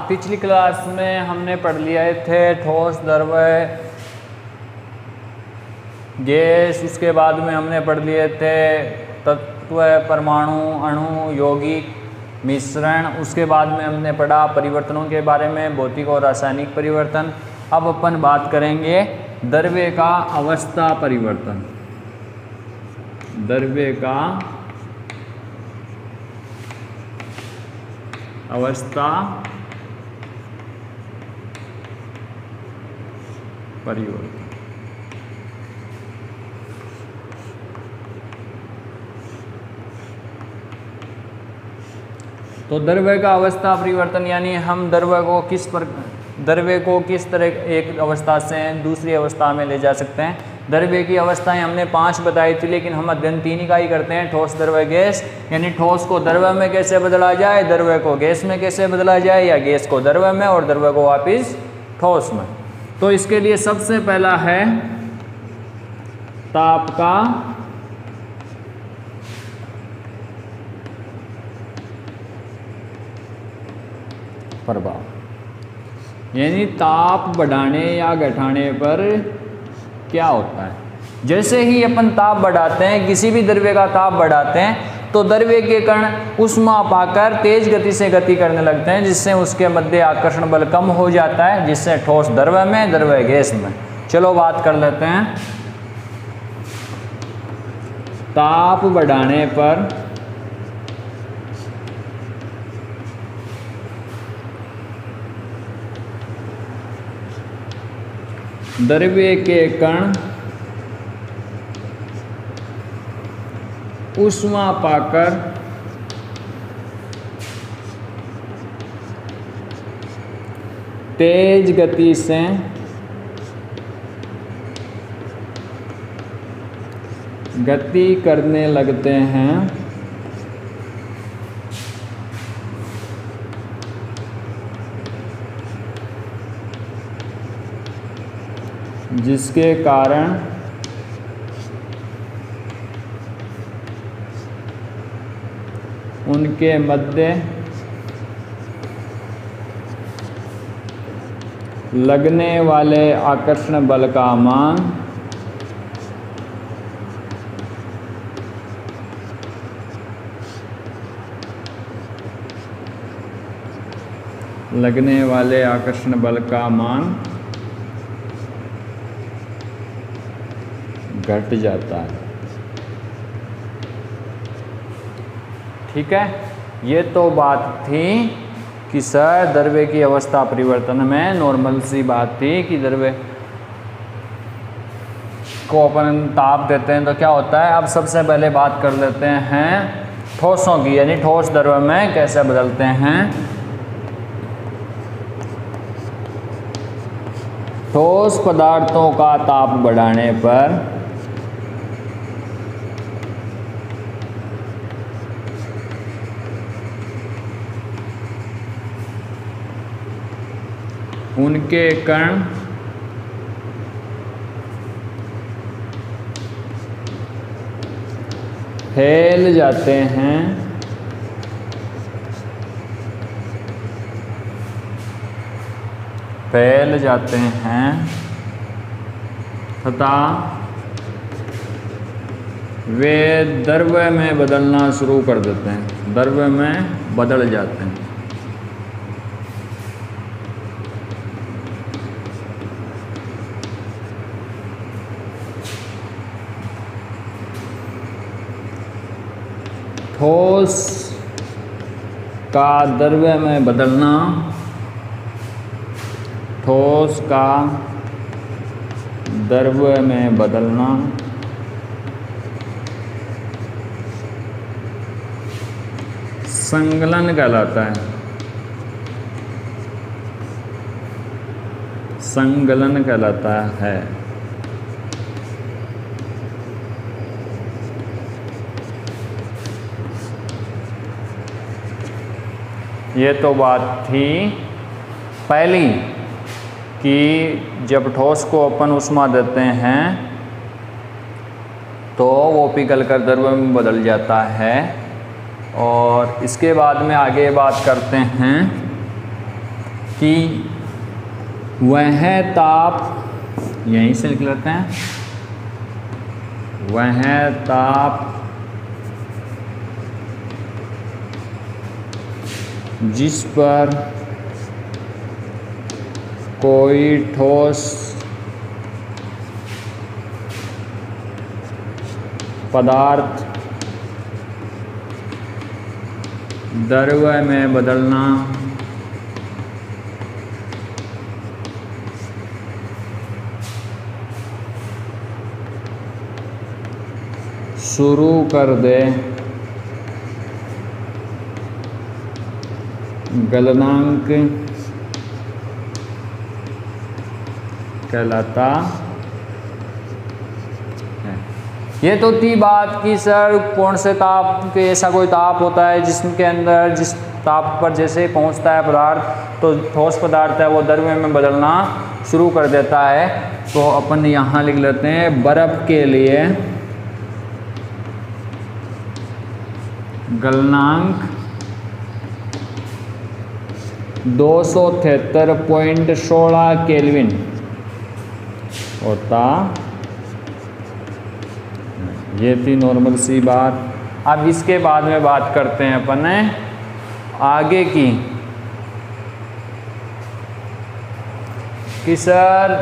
पिछली क्लास में हमने पढ़ लिया थे ठोस, द्रव्य, गैस। उसके बाद में हमने पढ़ लिए थे तत्व, परमाणु, अणु, यौगिक, मिश्रण। उसके बाद में हमने पढ़ा परिवर्तनों के बारे में, भौतिक और रासायनिक परिवर्तन। अब अपन बात करेंगे द्रव्य का अवस्था परिवर्तन। द्रव्य का अवस्था परिवर्तन। तो द्रव्य का अवस्था परिवर्तन यानी हम द्रव्य को किस तरह एक अवस्था से दूसरी अवस्था में ले जा सकते हैं। द्रव्य की अवस्थाएं हमने 5 बताई थी, लेकिन हम अध्ययन 3 का ही करते हैं, ठोस, द्रव्य, गैस। यानी ठोस को द्रव्य में कैसे बदला जाए, द्रव्य को गैस में कैसे बदला जाए, या गैस को द्रव्य में और द्रव्य को वापिस ठोस में। तो इसके लिए सबसे पहला है ताप का प्रभाव, यानी ताप बढ़ाने या घटाने पर क्या होता है। जैसे ही अपन ताप बढ़ाते हैं, किसी भी द्रव्य का ताप बढ़ाते हैं, तो द्रव्य के कण ऊष्मा पाकर तेज गति से गति करने लगते हैं, जिससे उसके मध्य आकर्षण बल कम हो जाता है, जिससे ठोस द्रव्य में, द्रव्य गैस में। चलो बात कर लेते हैं। ताप बढ़ाने पर द्रव्य के कण ऊष्मा पाकर तेज गति से गति करने लगते हैं, जिसके कारण उनके मध्य लगने वाले आकर्षण बल का मान घट जाता है। ठीक है, ये तो बात थी कि सर द्रव्य की अवस्था परिवर्तन में नॉर्मल सी बात थी कि द्रव्य को अपन ताप देते हैं तो क्या होता है। अब सबसे पहले बात कर लेते हैं ठोसों की, यानी ठोस द्रव्य में कैसे बदलते हैं। ठोस पदार्थों का ताप बढ़ाने पर उनके कण फैल जाते हैं तथा वे द्रव्य में बदलना शुरू कर देते हैं, द्रव्य में बदल जाते हैं। ठोस का द्रव्य में बदलना, ठोस का द्रव्य में बदलना संगलन कहलाता है। संगलन कहलाता है। ये तो बात थी पहली कि जब ठोस को अपन ऊष्मा देते हैं तो वो पिघल कर द्रव्य में बदल जाता है। और इसके बाद में आगे बात करते हैं कि वह ताप, यहीं से लिख लेते हैं, वह ताप जिस पर कोई ठोस पदार्थ द्रव्य में बदलना शुरू कर दे, गलनांक कहलाता है। ये तो थी बात कि सर कौन से ताप के, ऐसा कोई ताप होता है जिसके अंदर, जिस ताप पर जैसे पहुंचता है पदार्थ तो ठोस पदार्थ है वो द्रव्य में बदलना शुरू कर देता है। तो अपन यहाँ लिख लेते हैं बर्फ के लिए गलनांक 273.16 केल्विन होता। ये थी नॉर्मल सी बात। अब इसके बाद में बात करते हैं अपन आगे की कि सर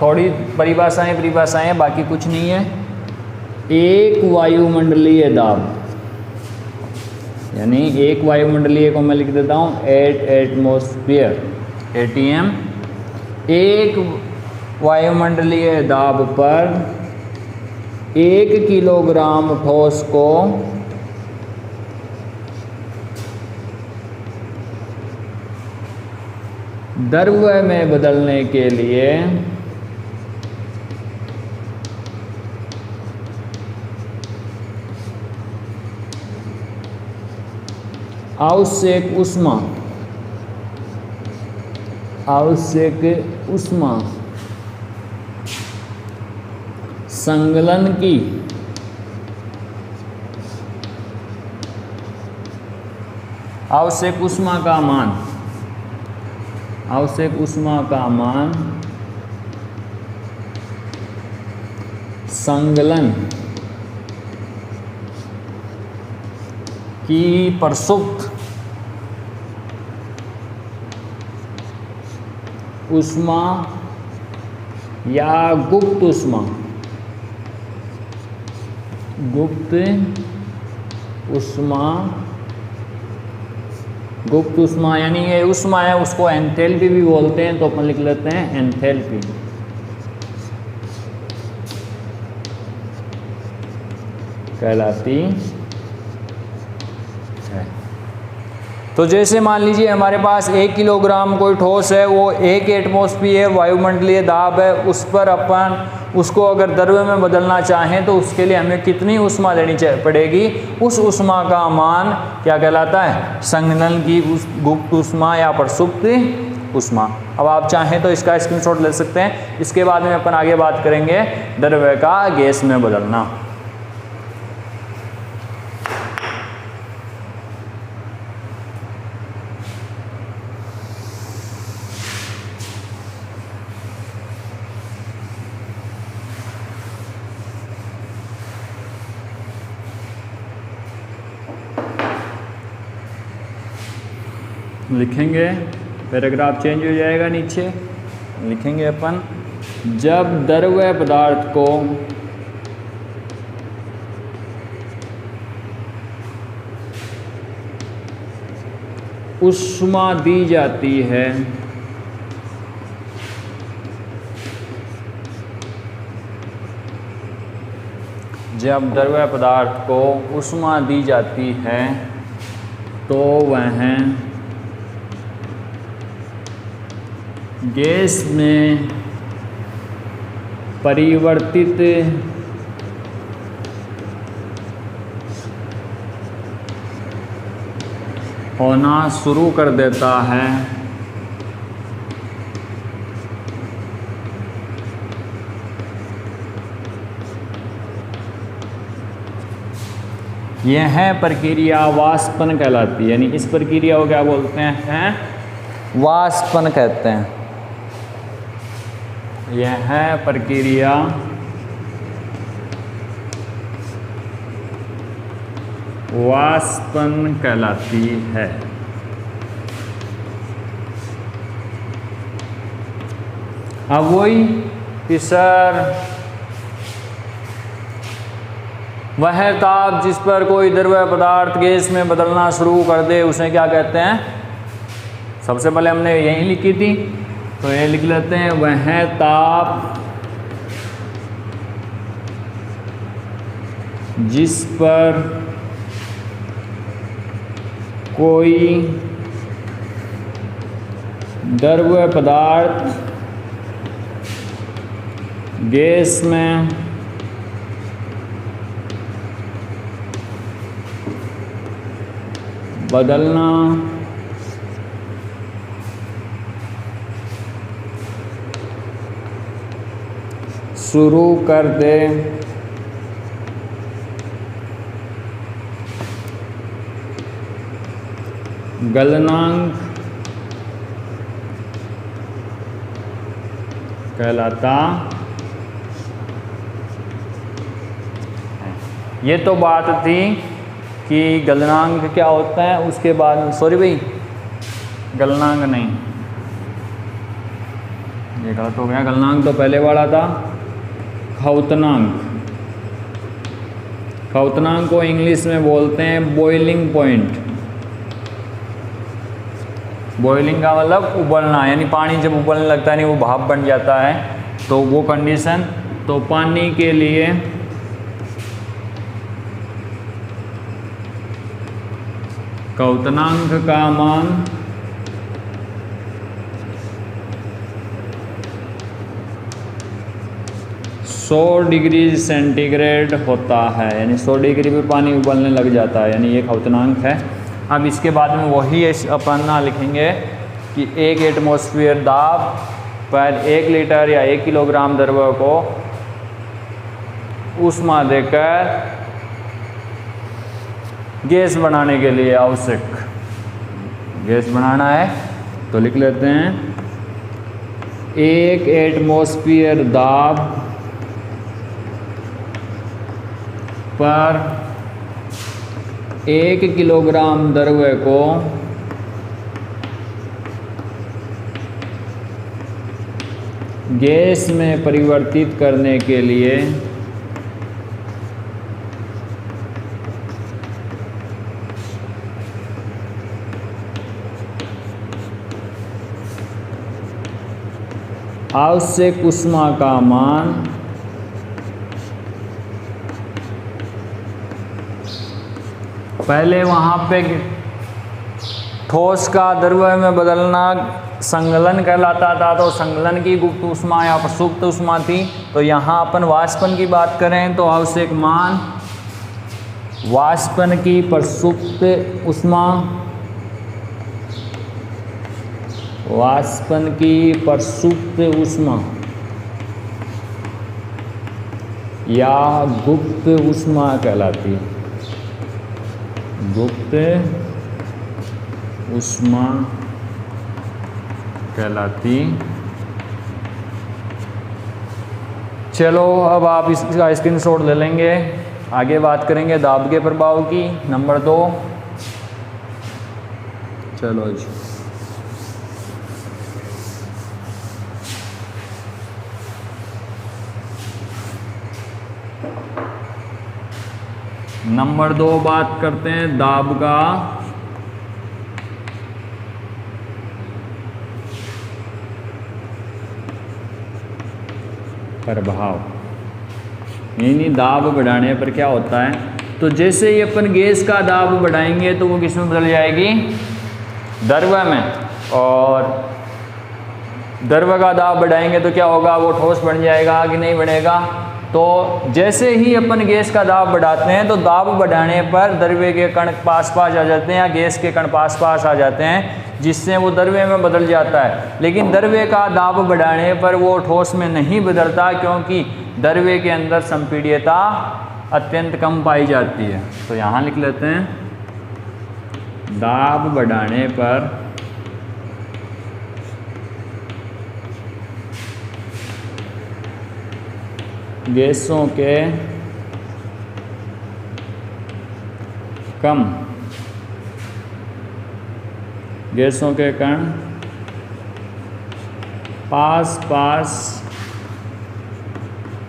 थोड़ी परिभाषाएं बाकी कुछ नहीं है। एक वायुमंडलीय दाब, यानी एक वायुमंडलीय को मैं लिख देता हूँ 8 एटमॉस्फेयर ATM। एक वायुमंडलीय दाब पर 1 किलोग्राम ठोस को द्रव्य में बदलने के लिए आवश्यक ऊष्मा संकलन की आवश्यक ऊष्मा का मान संकलन की प्रसुप्त ऊष्मा या गुप्त ऊष्मा यानी ये ऊष्मा है, उसको एंथैल्पी भी बोलते हैं, तो अपन लिख लेते हैं एंथैल्पी। कहलाती है। तो जैसे मान लीजिए हमारे पास 1 किलोग्राम कोई ठोस है, वो 1 एटमॉस्फेयर वायुमंडलीय दाब है, उस पर अपन उसको अगर द्रव्य में बदलना चाहें तो उसके लिए हमें कितनी ऊष्मा देनी पड़ेगी, उस ऊष्मा का मान क्या कहलाता है, संघनन की गुप्त ऊष्मा या प्रसुप्त ऊष्मा। अब आप चाहें तो इसका स्क्रीनशॉट ले सकते हैं। इसके बाद में अपन आगे बात करेंगे द्रव्य का गैस में बदलना। लिखेंगे, पैराग्राफ चेंज हो जाएगा, नीचे लिखेंगे अपन जब द्रव्य पदार्थ को ऊष्मा दी जाती है जब द्रव्य पदार्थ को ऊष्मा दी जाती है तो वह गैस में परिवर्तित होना शुरू कर देता है। यह प्रक्रिया वाष्पन कहलाती है। यानी इस प्रक्रिया को क्या बोलते हैं, वाष्पन कहते हैं। यह प्रक्रिया वाष्पन कहलाती है। अब वही कि सर वह ताप जिस पर कोई द्रव्य पदार्थ गैस में बदलना शुरू कर दे उसे क्या कहते हैं? सबसे पहले हमने यही लिखी थी, तो ये लिख लेते हैं, वह ताप जिस पर कोई द्रव्य पदार्थ गैस में बदलना शुरू कर दे गलनांक कहलाता। ये तो बात थी कि गलनांक क्या होता है, उसके बाद सॉरी भाई गलनांक नहीं, ये गलत हो गया, गलनांक तो पहले वाला था। खौतनांक, खौतनांक को इंग्लिश में बोलते हैं बॉइलिंग पॉइंट। बॉइलिंग का मतलब उबलना, यानी पानी जब उबलने लगता है, नहीं वो भाप बन जाता है, तो वो कंडीशन। तो पानी के लिए क्वथनांक का मान 100 डिग्री सेंटीग्रेड होता है, यानी 100 डिग्री पे पानी उबलने लग जाता है, यानी ये क्वथनांक है। अब इसके बाद में वही अपना लिखेंगे कि 1 एटमॉस्फेयर दाब पर 1 लीटर या 1 किलोग्राम द्रव्य को ऊष्मा देकर गैस बनाने के लिए आवश्यक, गैस बनाना है तो लिख लेते हैं 1 एटमॉस्फेयर दाब पर 1 किलोग्राम द्रव्य को गैस में परिवर्तित करने के लिए आवश्यक ऊष्मा का मान पहले वहाँ पे ठोस का द्रव्य में बदलना संगलन कहलाता था, तो संगलन की गुप्त ऊष्मा या प्रसुप्त ऊष्मा थी। तो यहाँ अपन वाष्पन की बात करें तो आवश्यक मान वाष्पन की प्रसुप्त ऊष्मा, वाष्पन की प्रसुप्त ऊष्मा या गुप्त ऊष्मा कहलाती है, गुप्त ऊष्मा कहलाती। चलो अब आप इसका स्क्रीनशॉट ले लेंगे, आगे बात करेंगे दाब के प्रभाव की। नंबर 2, चलो जी नंबर 2 बात करते हैं दाब का प्रभाव, यानी दाब बढ़ाने पर क्या होता है। तो जैसे ही अपन गैस का दाब बढ़ाएंगे तो वो किस में बदल जाएगी, द्रव्य में, और द्रव्य का दाब बढ़ाएंगे तो क्या होगा, वो ठोस बन जाएगा कि नहीं बनेगा। तो जैसे ही अपन गैस का दाब बढ़ाते हैं तो दाब बढ़ाने पर द्रव्य के कण पास पास आ जाते हैं या गैस के कण पास पास आ जाते हैं, जिससे वो द्रव्य में बदल जाता है। लेकिन द्रव्य का दाब बढ़ाने पर वो ठोस में नहीं बदलता, क्योंकि द्रव्य के अंदर संपीड्यता अत्यंत कम पाई जाती है। तो यहाँ लिख लेते हैं दाब बढ़ाने पर गैसों के कण पास पास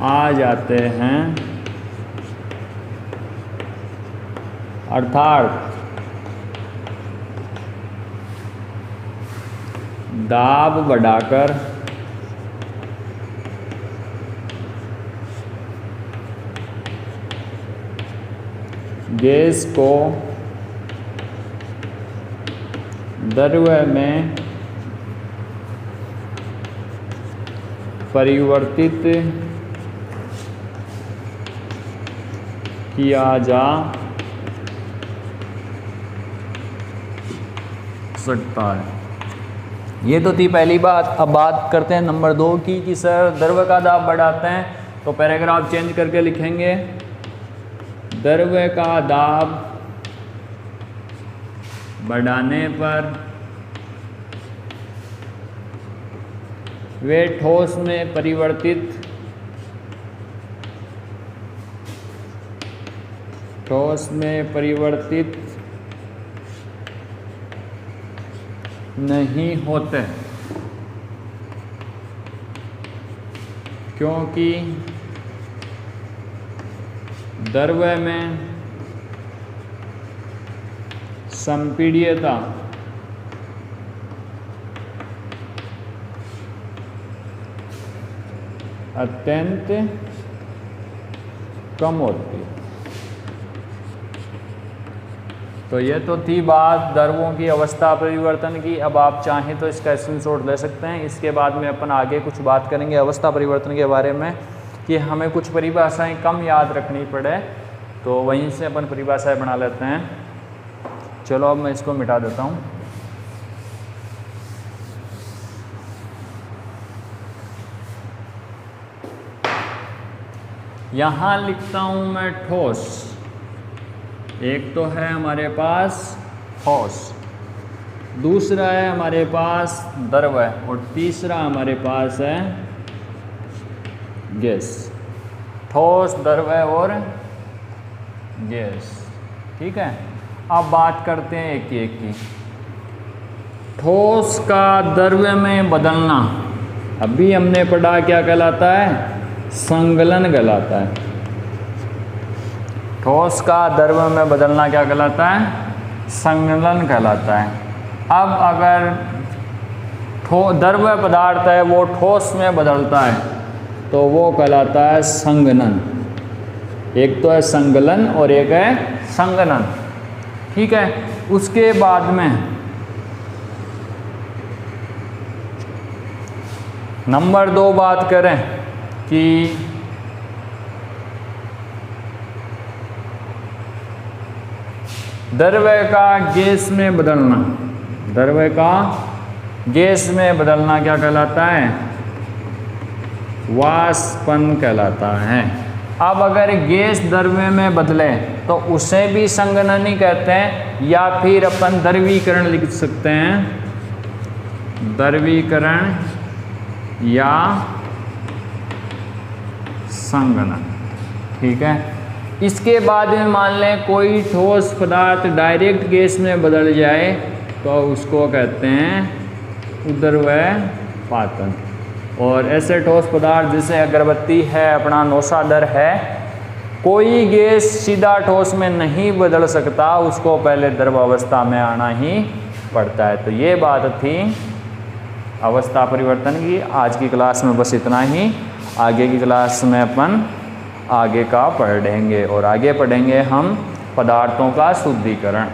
आ जाते हैं, अर्थात दाब बढ़ाकर गैस को द्रव्य में परिवर्तित किया जा सकता है। ये तो थी पहली बात। अब बात करते हैं नंबर 2 की कि सर द्रव्य का दाब बढ़ाते हैं, तो पैराग्राफ चेंज करके लिखेंगे द्रव्य का दाब बढ़ाने पर वे ठोस में परिवर्तित नहीं होते, क्योंकि द्रव्य में संपीड्यता अत्यंत कम होती है। तो ये तो थी बात द्रव्यों की अवस्था परिवर्तन की। अब आप चाहें तो इसका स्क्रीनशॉट ले सकते हैं। इसके बाद में अपन आगे कुछ बात करेंगे अवस्था परिवर्तन के बारे में, कि हमें कुछ परिभाषाएं कम याद रखनी पड़े, तो वहीं से अपन परिभाषाएं बना लेते हैं। चलो अब मैं इसको मिटा देता हूँ। यहाँ लिखता हूँ मैं ठोस, एक तो है हमारे पास ठोस, दूसरा है हमारे पास द्रव्य, और तीसरा हमारे पास है गैस। ठोस, द्रव्य और गैस, ठीक है। अब बात करते हैं एक एक की। ठोस का द्रव्य में बदलना, अभी हमने पढ़ा क्या कहलाता है? संगलन कहलाता है। ठोस का द्रव्य में बदलना क्या कहलाता है? संगलन कहलाता है। अब अगर द्रव्य पदार्थ है वो ठोस में बदलता है तो वो कहलाता है संगनन। एक तो है संगलन और एक है संगनन, ठीक है। उसके बाद में नंबर 2 बात करें कि द्रव्य का गैस में बदलना, द्रव्य का गैस में बदलना क्या कहलाता है? वाष्पन कहलाता है। अब अगर गैस द्रव्य में बदले तो उसे भी संगनन ही कहते हैं, या फिर अपन द्रवीकरण लिख सकते हैं, द्रवीकरण या संगनन, ठीक है। इसके बाद में मान लें कोई ठोस पदार्थ डायरेक्ट गैस में बदल जाए तो उसको कहते हैं उदर्वयपातन। और ऐसे ठोस पदार्थ जैसे अगरबत्ती है, अपना नौशादर है, कोई गैस सीधा ठोस में नहीं बदल सकता, उसको पहले द्रव अवस्था में आना ही पड़ता है। तो ये बात थी अवस्था परिवर्तन की। आज की क्लास में बस इतना ही। आगे की क्लास में अपन आगे का पढ़ेंगे, और आगे पढ़ेंगे हम पदार्थों का शुद्धिकरण।